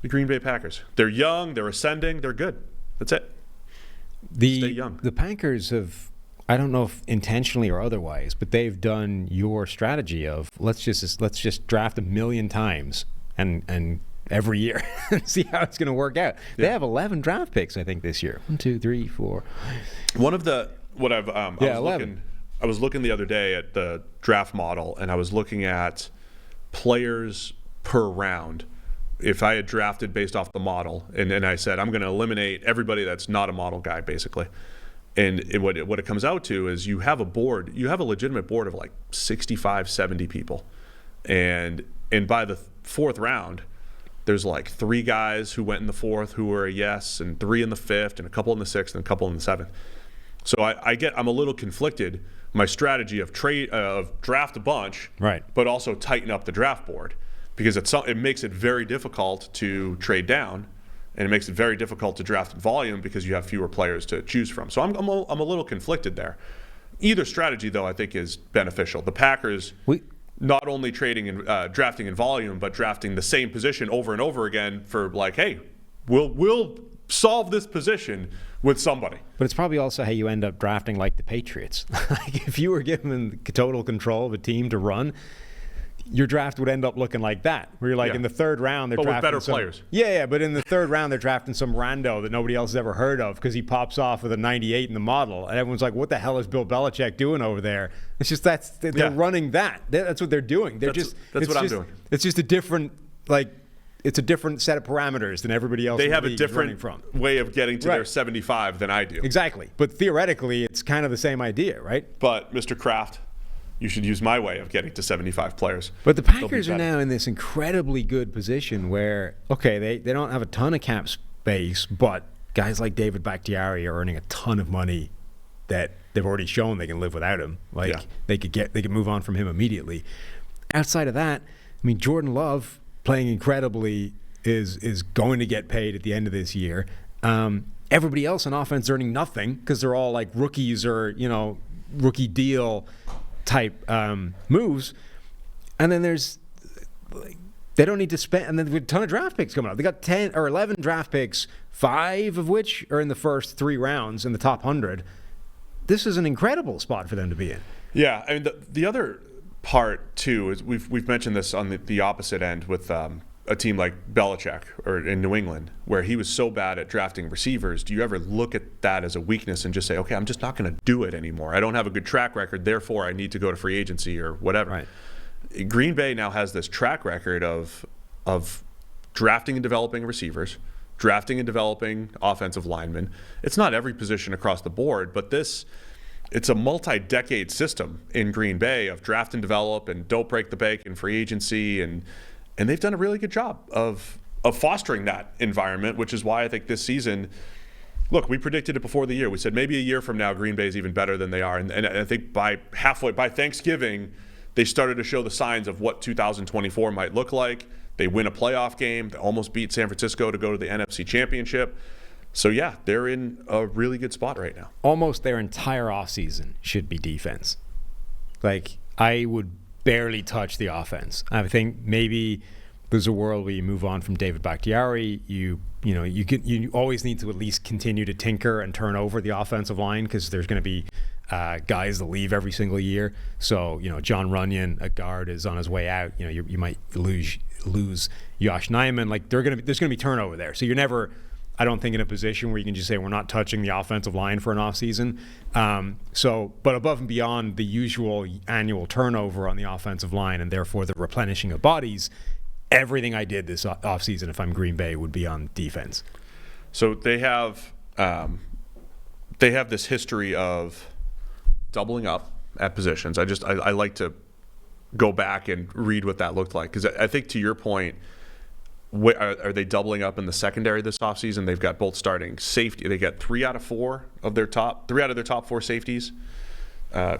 The Green Bay Packers. They're young. They're ascending. They're good. That's it. Stay young. The Packers have, I don't know if intentionally or otherwise, but they've done your strategy of let's just draft 1 million times and every year and see how it's going to work out. Yeah. They have 11 draft picks, I think, this year. 1, 2, 3, 4. I was looking the other day at the draft model, and I was looking at players per round. If I had drafted based off the model, and I said I'm going to eliminate everybody that's not a model guy, basically. And what it comes out to is you have a legitimate board of like 65, 70 people. And by the 4th round, there's like 3 guys who went in the 4th who were a yes, and 3 in the 5th, and a couple in the 6th, and a couple in the 7th. So I'm a little conflicted. My strategy of draft a bunch, right, but also tighten up the draft board, because it makes it very difficult to trade down, and it makes it very difficult to draft in volume because you have fewer players to choose from. So I'm a little conflicted there. Either strategy, though, I think is beneficial. The Packers not only drafting in volume, but drafting the same position over and over again for like, hey, we'll solve this position with somebody. But it's probably also how you end up drafting like the Patriots. Like if you were given total control of a team to run, your draft would end up looking like that, where you're like in the 3rd round they're drafting with better players. Yeah, but in the 3rd round they're drafting some rando that nobody else has ever heard of because he pops off with a 98 in the model, and everyone's like, "What the hell is Bill Belichick doing over there?" It's just they're running that. That's what they're doing. That's what I'm doing. It's just a different it's a different set of parameters than everybody else. They have a different way of getting to their 75 than I do. Exactly, but theoretically it's kind of the same idea, right? But Mr. Kraft, you should use my way of getting to 75 players. But the Packers are now in this incredibly good position where, okay, they don't have a ton of cap space, but guys like David Bakhtiari are earning a ton of money that they've already shown they can live without him. They could move on from him immediately. Outside of that, I mean, Jordan Love playing incredibly is going to get paid at the end of this year. Everybody else on offense earning nothing because they're all like rookies or rookie deal type moves, and then they don't need to spend, and then there's a ton of draft picks coming up. They got 10 or 11 draft picks, 5 of which are in the first 3 rounds in the top 100. This is an incredible spot for them to be in. Yeah, I mean the other part too is we've mentioned this on the opposite end with a team like Belichick or in New England, where he was so bad at drafting receivers. Do you ever look at that as a weakness and just say, okay, I'm just not going to do it anymore. I don't have a good track record, therefore I need to go to free agency or whatever. Right. Green Bay now has this track record of drafting and developing receivers, drafting and developing offensive linemen. It's not every position across the board, but it's a multi-decade system in Green Bay of draft and develop and don't break the bank in free agency, and they've done a really good job of fostering that environment, which is why I think this season, look, we predicted it before the year. We said maybe a year from now Green Bay is even better than they are, and I think by Thanksgiving, they started to show the signs of what 2024 might look like. They win a playoff game. They almost beat San Francisco to go to the NFC Championship. So, yeah, they're in a really good spot right now. Almost their entire offseason should be defense. Like, I would barely touch the offense. I think maybe there's a world where you move on from David Bakhtiari. You always need to at least continue to tinker and turn over the offensive line because there's going to be guys that leave every single year. So, John Runyon, a guard, is on his way out. You might lose Josh Nijman. Like, there's going to be turnover there. So you're never, I don't think, in a position where you can just say we're not touching the offensive line for an offseason. But above and beyond the usual annual turnover on the offensive line and therefore the replenishing of bodies, everything I did this offseason, if I'm Green Bay, would be on defense. So they have this history of doubling up at positions. I like to go back and read what that looked like, because I think, to your point, are they doubling up in the secondary this offseason? They've got both starting safety. They got 3 out of their top 4 safeties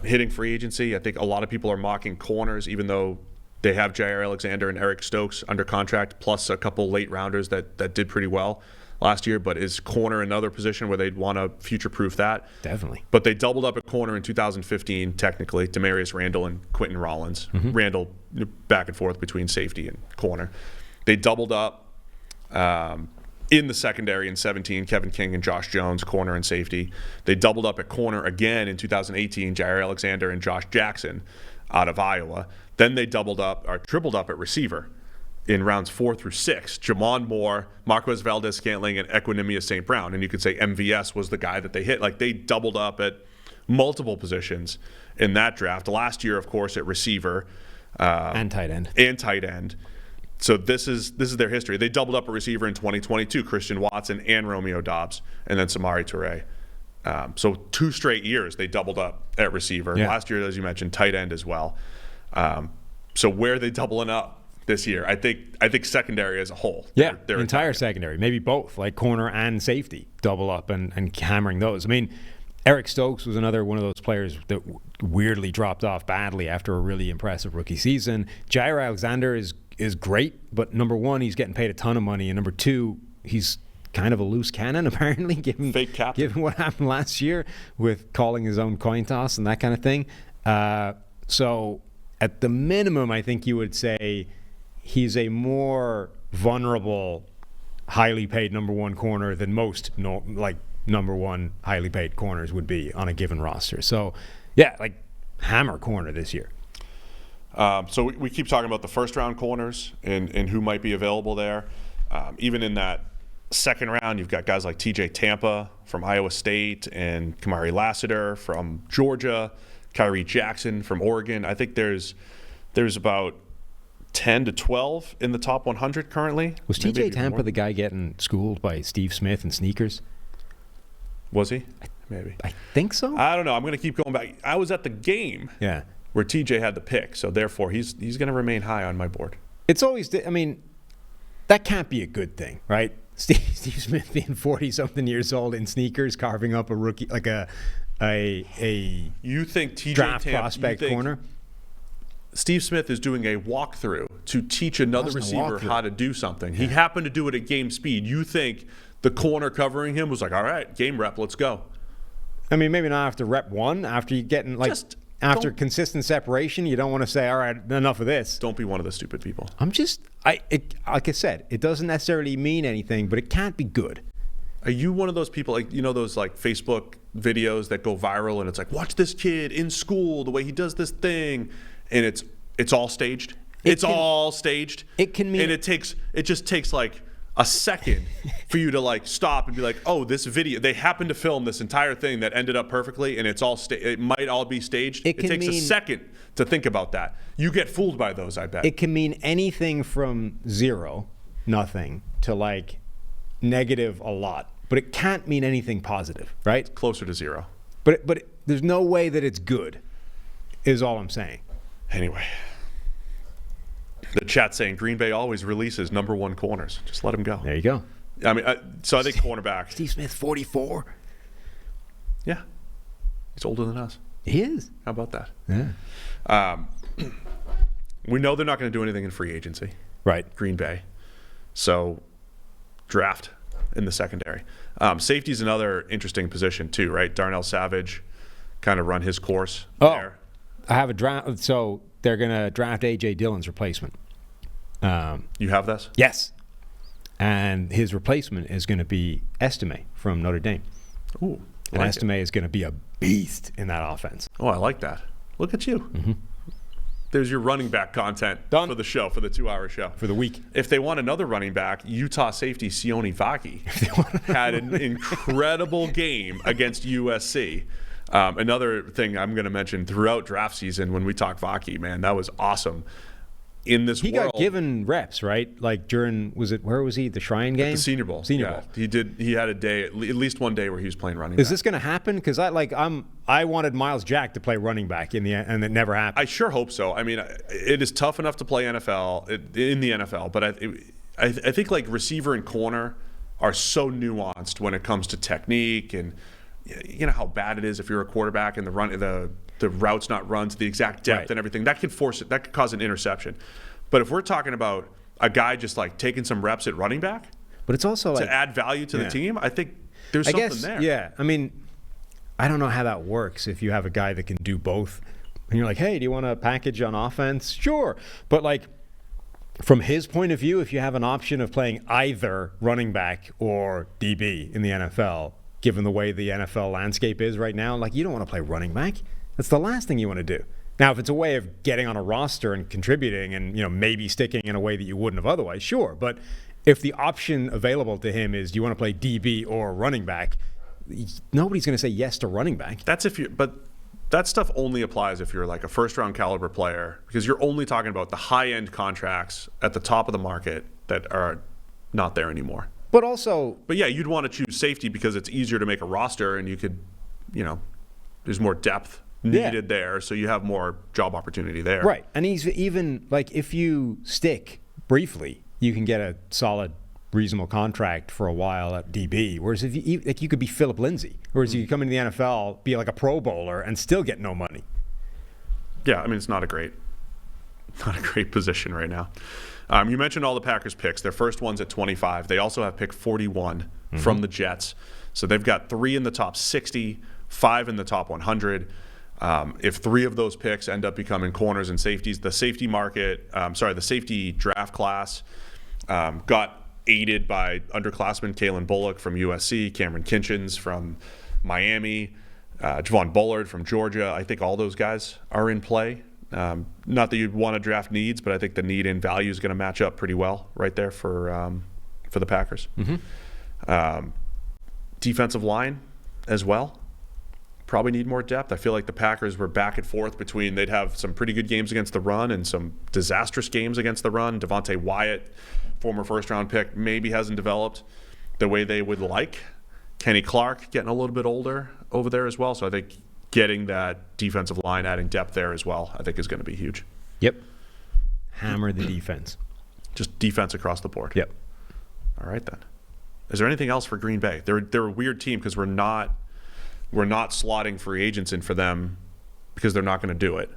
hitting free agency. I think a lot of people are mocking corners, even though they have Jair Alexander and Eric Stokes under contract, plus a couple late rounders that did pretty well last year. But is corner another position where they'd want to future-proof that? Definitely. But they doubled up at corner in 2015, technically, Demarius Randall and Quentin Rollins. Mm-hmm. Randall back and forth between safety and corner. They doubled up In the secondary in 17, Kevin King and Josh Jones, corner and safety. They doubled up at corner again in 2018, Jair Alexander and Josh Jackson out of Iowa. Then they tripled up at receiver in rounds 4 through 6. Jamon Moore, Marquez Valdez-Scantling, and Equinemius St. Brown. And you could say MVS was the guy that they hit. Like, they doubled up at multiple positions in that draft. Last year, of course, at receiver. And tight end. So this is their history. They doubled up a receiver in 2022, Christian Watson and Romeo Doubs, and then Samori Toure. So 2 straight years they doubled up at receiver. Yeah. Last year, as you mentioned, tight end as well. So where are they doubling up this year? I think secondary as a whole. Yeah, they're entire secondary, maybe both, like corner and safety, double up and hammering those. I mean, Eric Stokes was another one of those players that weirdly dropped off badly after a really impressive rookie season. Jair Alexander is great, but number one, he's getting paid a ton of money, and number two, he's kind of a loose cannon apparently, given what happened last year with calling his own coin toss and that kind of thing. So at the minimum, I think you would say he's a more vulnerable, highly paid number one corner than most number one highly paid corners would be on a given roster. So yeah, like hammer corner this year. So we keep talking about the first round corners and who might be available there. Even in that second round, you've got guys like TJ Tampa from Iowa State and Kamari Lassiter from Georgia, Kyrie Jackson from Oregon. I think there's about 10 to 12 in the top 100 currently. Was TJ Tampa the guy getting schooled by Steve Smith and sneakers? Was he? Maybe. I think so. I don't know. I'm going to keep going back. I was at the game. Yeah. Where TJ had the pick, so therefore he's going to remain high on my board. It's always, I mean, that can't be a good thing, right? Steve Smith being 40-something years old in sneakers, carving up a rookie, like a you think TJ draft prospect corner. Steve Smith is doing a walkthrough to teach another receiver how to do something. Yeah. He happened to do it at game speed. You think the corner covering him was like, all right, game rep, let's go. I mean, maybe not after rep one, after you getting like. After consistent separation, you don't want to say, all right, enough of this. Don't be one of the stupid people. Like I said, it doesn't necessarily mean anything, but it can't be good. Are you one of those people, like, you know, those like Facebook videos that go viral and it's like, watch this kid in school, the way he does this thing, and it's all staged? All staged. It can mean. And it just takes like a second for you to like stop and be like, oh, this video, they happened to film this entire thing that ended up perfectly, and it might all be staged. It takes a second to think about that. You get fooled by those, I bet. It can mean anything from 0, nothing, to like negative a lot, but it can't mean anything positive, right? It's closer to 0. But there's no way that it's good, is all I'm saying. Anyway. The chat saying Green Bay always releases number one corners. Just let him go. There you go. I mean, so I think cornerback. Steve Smith, 44. Yeah, he's older than us. He is. How about that? Yeah. We know they're not going to do anything in free agency. Right. Green Bay. So draft in the secondary. Safety is another interesting position too, right? Darnell Savage kind of run his course there. I have a draft. So they're going to draft A.J. Dillon's replacement. You have this? Yes. And his replacement is going to be Estime from Notre Dame. Ooh. And Estime is going to be a beast in that offense. Oh, I like that. Look at you. Mm-hmm. There's your running back content Done. For the show, for the 2-hour show. For the week. If they want another running back, Utah safety Sione Vaki had an incredible game against USC. Another thing I'm going to mention throughout draft season when we talk Vaki, man, that was awesome. In this he world, got given reps, right? Like during, where was he? The Shrine game? the Senior Bowl. Senior Bowl. He had a day, at least one day where he was playing running back. Is this going to happen? Because I wanted Miles Jack to play running back and it never happened. I sure hope so. I mean, it is tough enough to play in the NFL, but I think like receiver and corner are so nuanced when it comes to technique, and you know how bad it is if you're a quarterback and the route's not run to the exact depth right. and everything. That could cause an interception. But if we're talking about a guy just like taking some reps at running back, but it's also to add value to the team, I think there's something there. Yeah, I mean, I don't know how that works if you have a guy that can do both. And you're like, hey, do you want a package on offense? Sure. But like, from his point of view, if you have an option of playing either running back or DB in the NFL, given the way the NFL landscape is right now, like, you don't want to play running back. That's the last thing you want to do. Now, if it's a way of getting on a roster and contributing and, maybe sticking in a way that you wouldn't have otherwise, sure. But if the option available to him is, do you want to play DB or running back, nobody's going to say yes to running back. But that stuff only applies if you're like a first-round caliber player, because you're only talking about the high-end contracts at the top of the market that are not there anymore. But yeah, you'd want to choose safety because it's easier to make a roster, and you could, there's more depth needed there, so you have more job opportunity there. Right, and he's even like, if you stick briefly, you can get a solid, reasonable contract for a while at DB. Whereas if you could be Philip Lindsay, whereas you could come into the NFL, be like a Pro Bowler, and still get no money. Yeah, I mean, it's not a great position right now. You mentioned all the Packers picks. Their first one's at 25. They also have pick 41 from the Jets. So they've got 3 in the top 60, 5 in the top 100. If 3 of those picks end up becoming corners and safeties, the safety draft class got aided by underclassmen Kalen Bullock from USC, Cameron Kinchins from Miami, Javon Bullard from Georgia. I think all those guys are in play. Not that you'd want to draft needs, but I think the need and value is going to match up pretty well right there for the Packers. Defensive line as well. Probably need more depth. I feel like the Packers were back and forth between they'd have some pretty good games against the run and some disastrous games against the run. Devontae Wyatt, former first-round pick, maybe hasn't developed the way they would like. Kenny Clark getting a little bit older over there as well. So I think getting that defensive line, adding depth there as well, I think is going to be huge. Yep. Hammer the defense. Just defense across the board. Yep. All right, then. Is there anything else for Green Bay? They're a weird team because we're not slotting free agents in for them because they're not going to do it,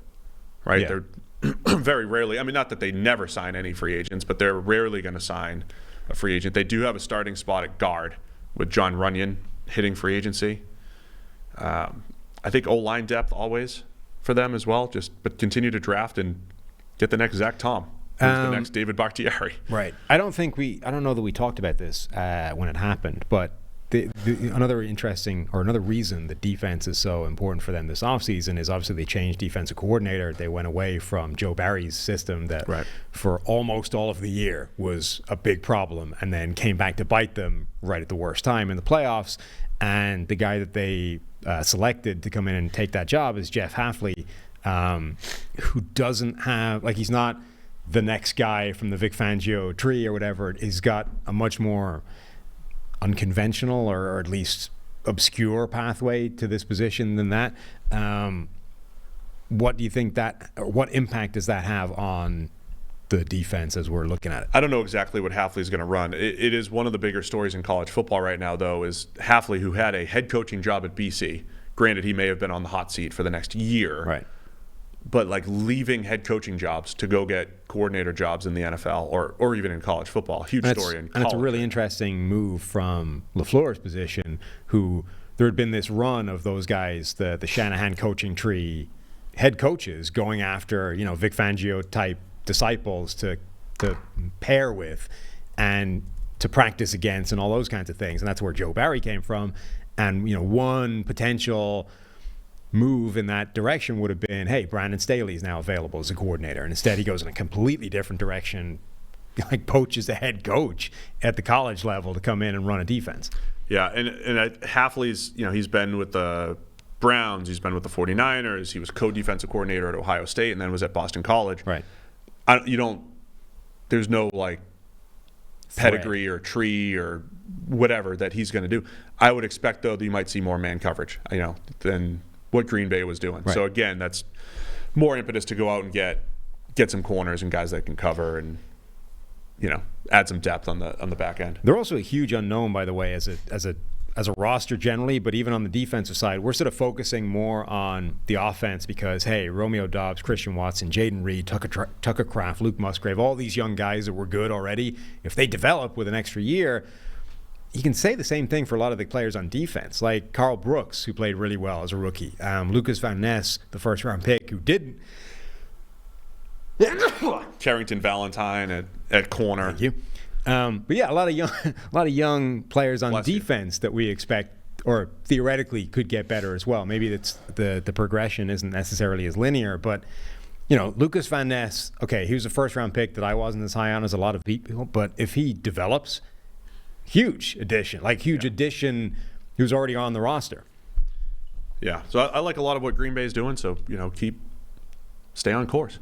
right? Yeah. They're very rarely, I mean, not that they never sign any free agents, but they're rarely going to sign a free agent. They do have a starting spot at guard with John Runyon hitting free agency. I think O-line depth always for them as well, but continue to draft and get the next Zach Tom. The next David Bakhtiari. Right. I don't know that we talked about this when it happened, but another reason that defense is so important for them this offseason is obviously they changed defensive coordinator. They went away from Joe Barry's system that for almost all of the year was a big problem and then came back to bite them right at the worst time in the playoffs. And the guy that they selected to come in and take that job is Jeff Hafley, who doesn't have, like, he's not the next guy from the Vic Fangio tree or whatever. He's got a much more unconventional or at least obscure pathway to this position than that. What do you think what impact does that have on the defense as we're looking at it? I don't know exactly what Hafley's going to run. It is one of the bigger stories in college football right now, though, is Hafley, who had a head coaching job at BC. Granted, he may have been on the hot seat for the next year. Right. But like leaving head coaching jobs to go get coordinator jobs in the NFL or even in college football, huge story in college. And it's a really interesting move from LaFleur's position, who there had been this run of those guys, the Shanahan coaching tree head coaches going after, Vic Fangio type disciples to pair with and to practice against and all those kinds of things. And that's where Joe Barry came from. And, one potential move in that direction would have been, hey, Brandon Staley is now available as a coordinator. And instead he goes in a completely different direction, like poaches the head coach at the college level to come in and run a defense. Yeah, and Hafley's, he's been with the Browns, he's been with the 49ers, he was co-defensive coordinator at Ohio State and then was at Boston College. Right. There's no like pedigree or tree or whatever that he's going to do. I would expect, though, that you might see more man coverage, than what Green Bay was doing. Right. So again, that's more impetus to go out and get some corners and guys that can cover and add some depth on the back end. They're also a huge unknown, by the way, as a roster generally, but even on the defensive side, we're sort of focusing more on the offense because, hey, Romeo Doubs, Christian Watson, Jaden Reed, Tucker Kraft, Luke Musgrave, all these young guys that were good already, if they develop with an extra year, you can say the same thing for a lot of the players on defense, like Carl Brooks, who played really well as a rookie, Lucas Van Ness, the first-round pick, who didn't Carrington Valentine at corner. Thank you. But yeah, a lot of young players on Bless you. defense that we expect, or theoretically could get better as well. Maybe it's the progression isn't necessarily as linear, but Lucas Van Ness, okay, he was a first-round pick that I wasn't as high on as a lot of people, but if he develops, huge addition, addition who's already on the roster. Yeah, so I like a lot of what Green Bay is doing, so stay on course.